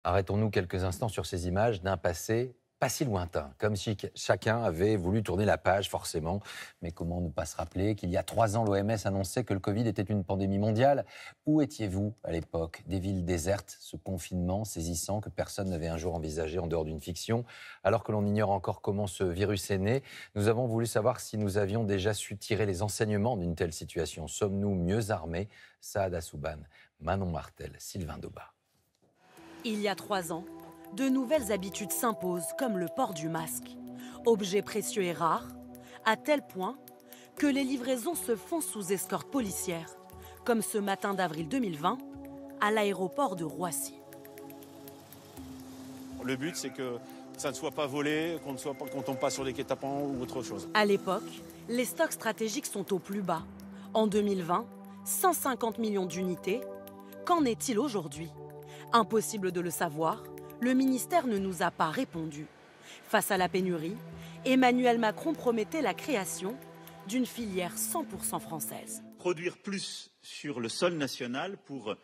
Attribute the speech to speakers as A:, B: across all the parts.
A: Arrêtons-nous quelques instants sur ces images d'un passé pas si lointain, comme si chacun avait voulu tourner la page forcément. Mais comment ne pas se rappeler qu'il y a 3 ans, l'OMS annonçait que le Covid était une pandémie mondiale. Où étiez-vous à l'époque? Des villes désertes, ce confinement saisissant que personne n'avait un jour envisagé en dehors d'une fiction. Alors que l'on ignore encore comment ce virus est né, nous avons voulu savoir si nous avions déjà su tirer les enseignements d'une telle situation. Sommes-nous mieux armés? Saad Assouban, Manon Martel, Sylvain Daubat.
B: Il y a 3 ans, de nouvelles habitudes s'imposent comme le port du masque. Objet précieux et rare, à tel point que les livraisons se font sous escorte policière, comme ce matin d'avril 2020 à l'aéroport de Roissy.
C: Le but, c'est que ça ne soit pas volé, qu'on ne tombe pas sur les guet-apens ou autre chose.
B: À l'époque, les stocks stratégiques sont au plus bas. En 2020, 150 millions d'unités. Qu'en est-il aujourd'hui? Impossible de le savoir, le ministère ne nous a pas répondu. Face à la pénurie, Emmanuel Macron promettait la création d'une filière 100% française.
D: Produire plus sur le sol national pour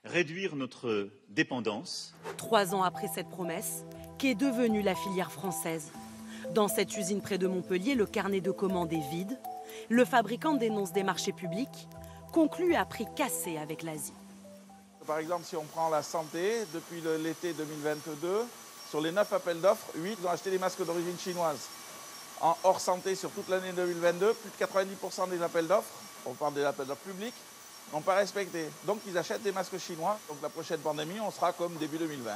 D: réduire notre dépendance.
B: 3 ans après cette promesse, qu'est devenue la filière française? Dans cette usine près de Montpellier, le carnet de commandes est vide. Le fabricant dénonce des marchés publics, conclut à prix cassé avec l'Asie.
E: Par exemple, si on prend la santé, depuis l'été 2022, sur les 9 appels d'offres, 8 ont acheté des masques d'origine chinoise. En hors santé, sur toute l'année 2022, plus de 90% des appels d'offres, on parle des appels d'offres publics, n'ont pas respecté. Donc ils achètent des masques chinois. Donc la prochaine pandémie, on sera comme début 2020.